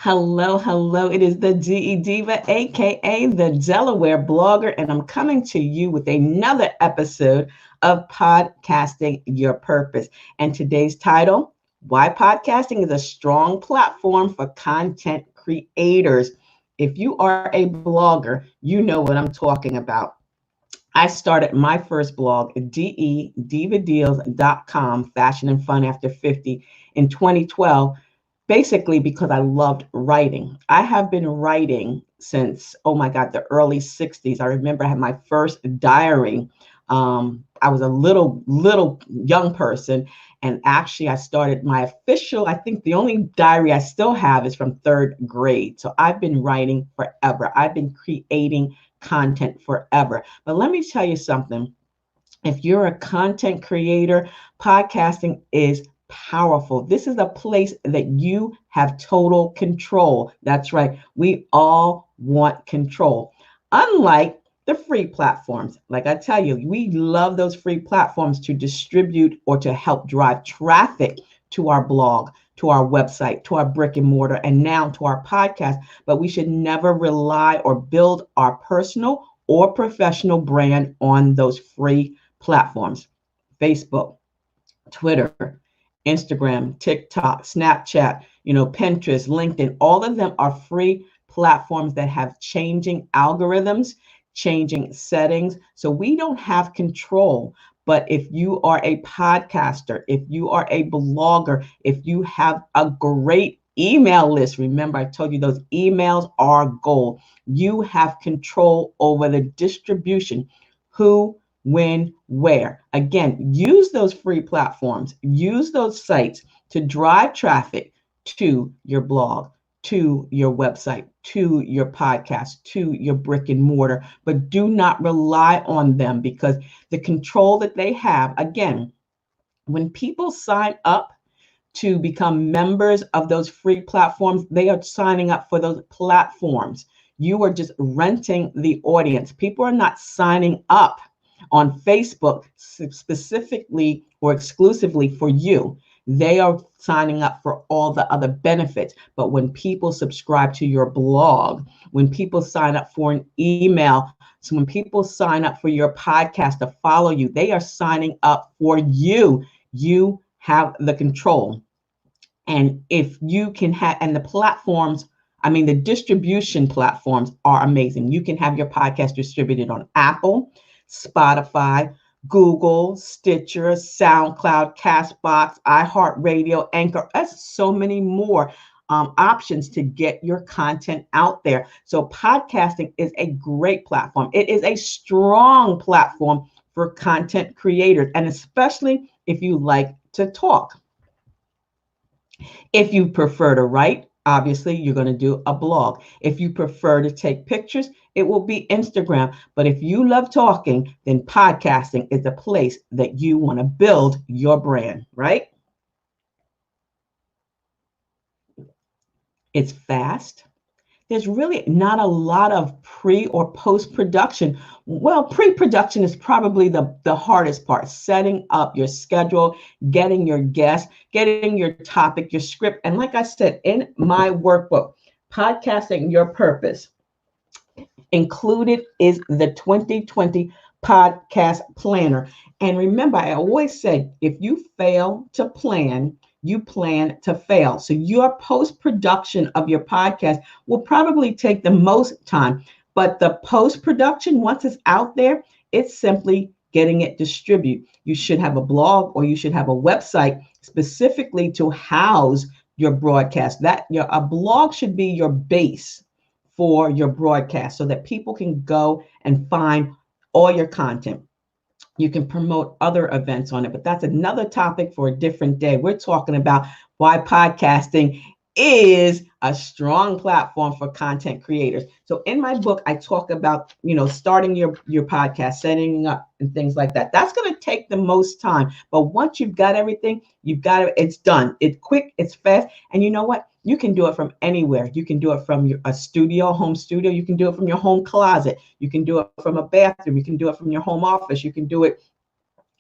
Hello, hello. It is the DE Diva, aka the Delaware blogger, and I'm coming to you with another episode of Podcasting Your Purpose. And today's title, Why Podcasting is a Strong Platform for Content Creators. If you are a blogger, you know what I'm talking about. I started my first blog, DEDivaDeals.com, Fashion and Fun After 50, in 2012, basically because I loved writing. I have been writing since, oh my God, the early 60s. I remember I had my first diary. I was a little young person. And actually, I started my official, I think the only diary I still have is from third grade. So I've been writing forever. I've been creating content forever. But let me tell you something. If you're a content creator, podcasting is powerful. This is a place that you have total control. That's right. We all want control. Unlike the free platforms. Like I tell you, we love those free platforms to distribute or to help drive traffic to our blog, to our website, to our brick and mortar, and now to our podcast. But we should never rely or build our personal or professional brand on those free platforms. Facebook, Twitter, Instagram, TikTok, Snapchat, Pinterest, LinkedIn, all of them are free platforms that have changing algorithms, changing settings. So we don't have control. But if you are a podcaster, if you are a blogger, if you have a great email list, remember I told you those emails are gold. You have control over the distribution, who, when, where. Again, use those free platforms, use those sites to drive traffic to your blog, to your website, to your podcast, to your brick and mortar, but do not rely on them because the control that they have, again, when people sign up to become members of those free platforms, they are signing up for those platforms. You are just renting the audience. People are not signing up on Facebook specifically or exclusively for you. They are signing up for all the other benefits. But when people subscribe to your blog, when people sign up for an email, so when people sign up for your podcast to follow you, they are signing up for you. You have the control. And if you can have, and the platforms, the distribution platforms are amazing. You can have your podcast distributed on Apple, Spotify, Google, Stitcher, SoundCloud, Castbox, iHeartRadio, Anchor. That's so many more options to get your content out there. So podcasting is a great platform. It is a strong platform for content creators, and especially if you like to talk. If you prefer to write, obviously you're going to do a blog. If you prefer to take pictures, it will be Instagram. But if you love talking, then podcasting is the place that you want to build your brand, right? It's fast. There's really not a lot of pre or post production. Well, pre-production is probably the hardest part, setting up your schedule, getting your guests, getting your topic, your script. And like I said, in my workbook, Podcasting Your Purpose, included is the 2020 podcast planner. And remember, I always say, if you fail to plan, you plan to fail. So your post-production of your podcast will probably take the most time, but the post-production, once it's out there, it's simply getting it distributed. You should have a blog or you should have a website specifically to house your broadcast. A blog should be your base for your broadcast so that people can go and find all your content. You can promote other events on it, but that's another topic for a different day. We're talking about why podcasting is a strong platform for content creators. So in my book, I talk about, starting your podcast, setting up and things like that. That's going to take the most time. But once you've got everything, it's done. It's quick, it's fast. And you know what? You can do it from anywhere. You can do it from a studio, home studio. You can do it from your home closet. You can do it from a bathroom. You can do it from your home office. You can do it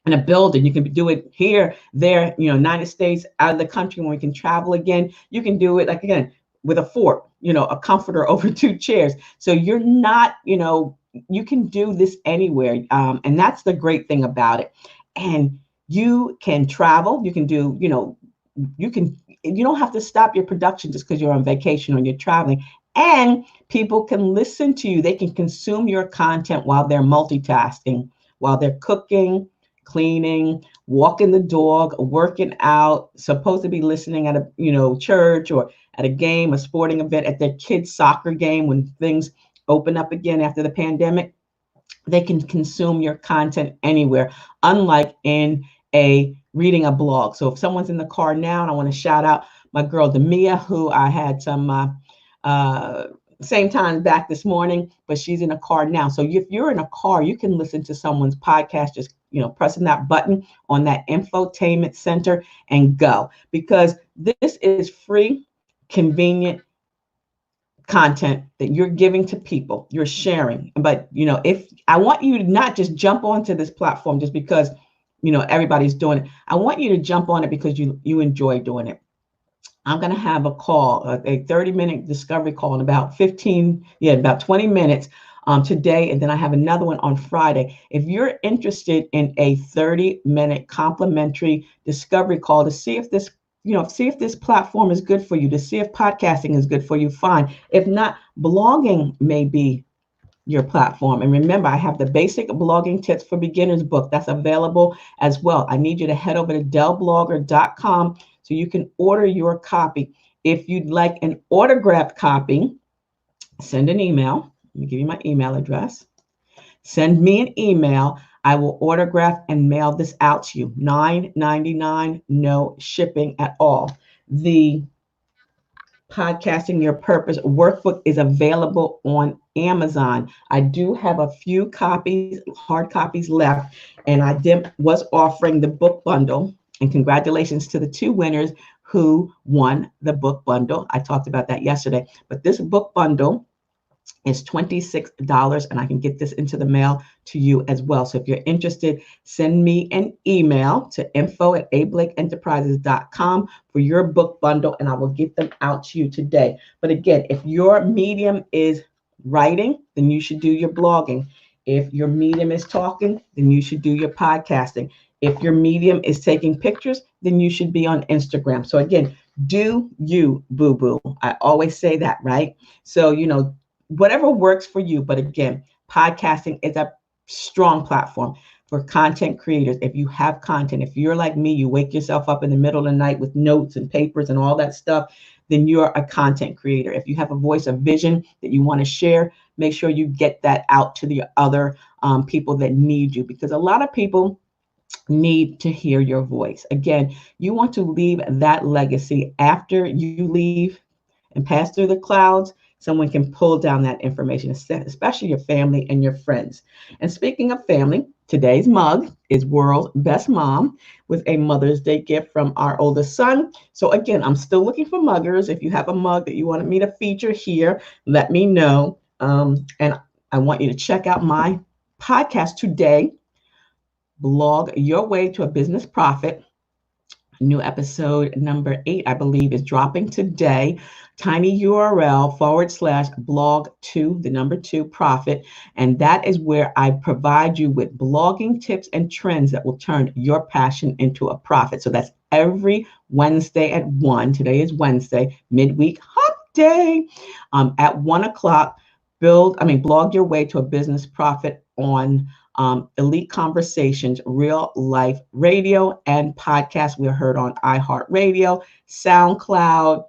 in a building. You can do it here, there, United States, out of the country when we can travel again. You can do it, like, again, with a fork, a comforter over two chairs. So you're not, you can do this anywhere. And that's the great thing about it. And you can travel, you can do, you don't have to stop your production just because you're on vacation or you're traveling. And people can listen to you. They can consume your content while they're multitasking, while they're cooking, cleaning, walking the dog, working out, supposed to be listening at a, church or at a game, a sporting event, at their kids' soccer game when things open up again after the pandemic. They can consume your content anywhere, unlike in reading a blog. So if someone's in the car now, and I want to shout out my girl Demia, who I had some same time back this morning, but she's in a car now. So if you're in a car, you can listen to someone's podcast, just pressing that button on that infotainment center and go, because this is free, convenient content that you're giving to people, you're sharing. But if I want you to not just jump onto this platform just because everybody's doing it. I want you to jump on it because you enjoy doing it. I'm going to have a call, a 30-minute discovery call in about 20 minutes today. And then I have another one on Friday. If you're interested in a 30-minute complimentary discovery call to see if this platform is good for you, to see if podcasting is good for you, fine. If not, blogging may be your platform. And remember, I have the Basic Blogging Tips for Beginners book that's available as well. I need you to head over to dellblogger.com so you can order your copy. If you'd like an autographed copy, send an email. Let me give you my email address. Send me an email. I will autograph and mail this out to you. $9.99, no shipping at all. The Podcasting Your Purpose workbook is available on Amazon. I do have a few copies, hard copies left, and I was offering the book bundle. And congratulations to the two winners who won the book bundle. I talked about that yesterday. But this book bundle is $26, and I can get this into the mail to you as well. So if you're interested, send me an email to info@ablakeenterprises.com for your book bundle, and I will get them out to you today. But again, if your medium is writing, then you should do your blogging. If your medium is talking, then you should do your podcasting. If your medium is taking pictures, then you should be on Instagram. So again, do you, boo-boo. I always say that, right? So, whatever works for you. But again, podcasting is a strong platform for content creators. If you have content, if you're like me, you wake yourself up in the middle of the night with notes and papers and all that stuff, then you're a content creator. If you have a voice of vision that you want to share, make sure you get that out to the other people that need you, because a lot of people need to hear your voice. Again, you want to leave that legacy after you leave and pass through the clouds. Someone can pull down that information, especially your family and your friends. And speaking of family, today's mug is World's Best Mom with a Mother's Day gift from our oldest son. So again, I'm still looking for muggers. If you have a mug that you wanted me to feature here, let me know. And I want you to check out my podcast today, Blog Your Way to a Business Profit. New episode number 8, I believe, is dropping today. tinyurl/blog2 profit. And that is where I provide you with blogging tips and trends that will turn your passion into a profit. So that's every Wednesday at 1. Today is Wednesday, midweek hot day. At 1 o'clock, blog your way to a business profit on Elite Conversations, real life radio and podcast. We're heard on iHeartRadio, SoundCloud,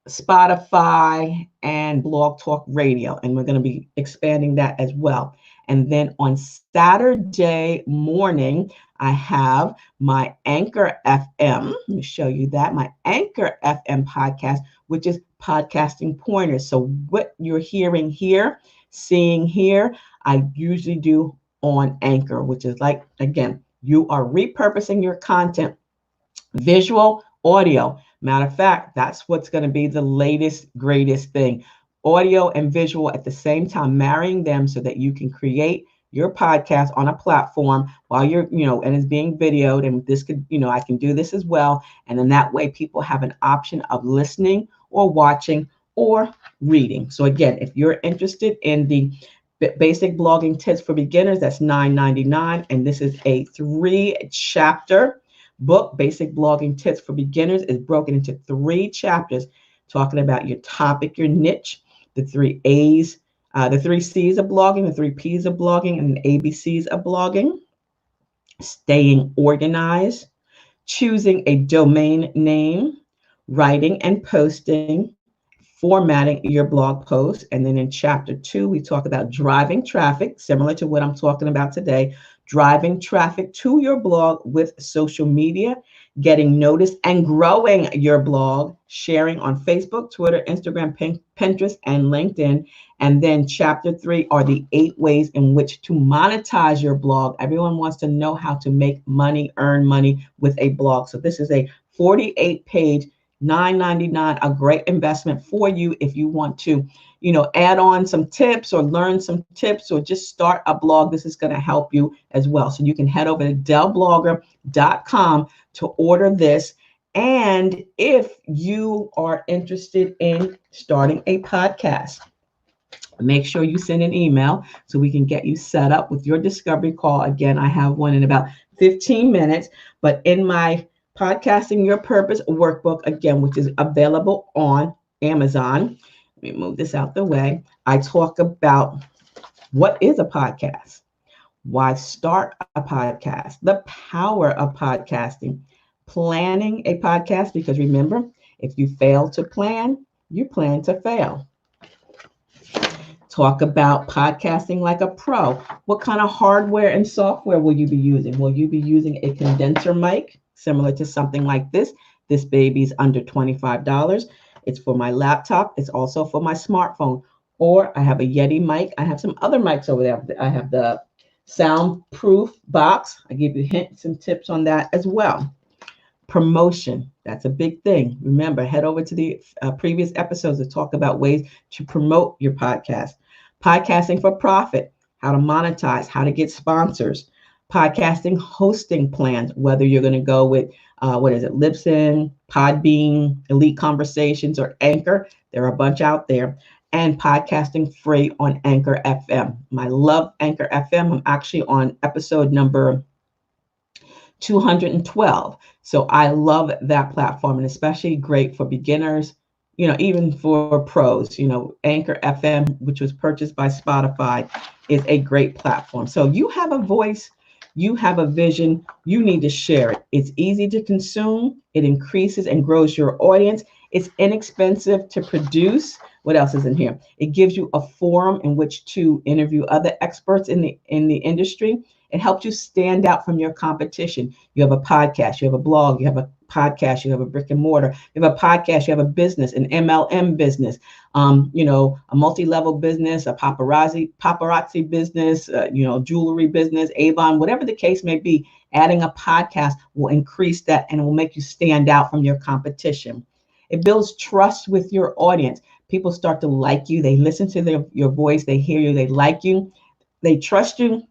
Spotify, and Blog Talk Radio. And we're going to be expanding that as well. And then on Saturday morning, I have my Anchor FM. Let me show you that. My Anchor FM podcast, which is podcasting pointers. So what you're hearing here, seeing here, I usually do on Anchor, which is like, again, you are repurposing your content, visual, audio. Matter of fact, that's what's going to be the latest, greatest thing. Audio and visual at the same time, marrying them so that you can create your podcast on a platform while you're, and it's being videoed. And this could, I can do this as well. And then that way people have an option of listening or watching or reading. So again, if you're interested in the basic blogging tips for beginners, that's $9.99. And this is a 3-chapter book. Basic blogging tips for beginners is broken into 3 chapters, talking about your topic, your niche, the 3 A's, the 3 C's of blogging, the 3 P's of blogging, and the ABCs of blogging. Staying organized, choosing a domain name, writing and posting, formatting your blog post. And then in chapter 2, we talk about driving traffic, similar to what I'm talking about today, driving traffic to your blog with social media, getting noticed and growing your blog, sharing on Facebook, Twitter, Instagram, Pinterest, and LinkedIn. And then chapter 3 are the 8 ways in which to monetize your blog. Everyone wants to know how to make money, earn money with a blog. So this is a 48-page, $9.99, a great investment for you if you want to, add on some tips or learn some tips or just start a blog. This is going to help you as well. So you can head over to dellblogger.com to order this. And if you are interested in starting a podcast, make sure you send an email so we can get you set up with your discovery call. Again, I have one in about 15 minutes, but in my Podcasting Your Purpose workbook, again, which is available on Amazon. Let me move this out the way. I talk about what is a podcast, why start a podcast, the power of podcasting, planning a podcast, because remember, if you fail to plan, you plan to fail. Talk about podcasting like a pro. What kind of hardware and software will you be using? Will you be using a condenser mic, similar to something like this? This baby's under $25. It's for my laptop. It's also for my smartphone. Or I have a Yeti mic. I have some other mics over there. I have the soundproof box. I give you hints and tips on that as well. Promotion, that's a big thing. Remember, head over to the previous episodes to talk about ways to promote your podcast. Podcasting for profit, how to monetize, how to get sponsors. Podcasting hosting plans, whether you're going to go with, Libsyn, Podbean, Elite Conversations, or Anchor. There are a bunch out there. And podcasting free on Anchor FM. I love Anchor FM. I'm actually on episode number 212. So I love that platform, and especially great for beginners, even for pros. Anchor FM, which was purchased by Spotify, is a great platform. So you have a voice, you have a vision, you need to share it. It's easy to consume, it increases and grows your audience. It's inexpensive to produce. What else is in here? It gives you a forum in which to interview other experts in the industry. It helps you stand out from your competition. You have a podcast, you have a blog, you have a podcast, you have a brick and mortar, you have a podcast, you have a business, an MLM business, a multi-level business, a paparazzi business, jewelry business, Avon, whatever the case may be. Adding a podcast will increase that and it will make you stand out from your competition. It builds trust with your audience. People start to like you. They listen to your voice. They hear you. They like you. They trust you.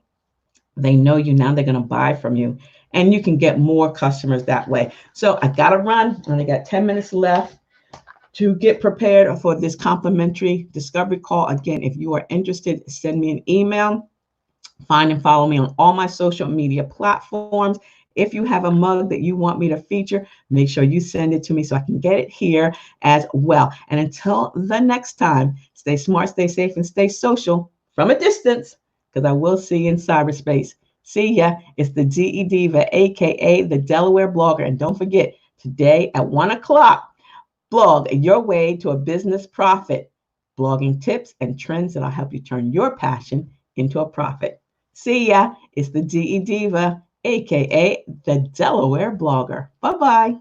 They know you. Now they're going to buy from you. And you can get more customers that way. So I got to run. I only got 10 minutes left to get prepared for this complimentary discovery call. Again, if you are interested, send me an email. Find and follow me on all my social media platforms. If you have a mug that you want me to feature, make sure you send it to me so I can get it here as well. And until the next time, stay smart, stay safe, and stay social from a distance, because I will see you in cyberspace. See ya. It's the DE Diva, aka the Delaware Blogger. And don't forget, today at 1 o'clock, blog your way to a business profit. Blogging tips and trends that'll help you turn your passion into a profit. See ya. It's the DE Diva, aka the Delaware Blogger. Bye-bye.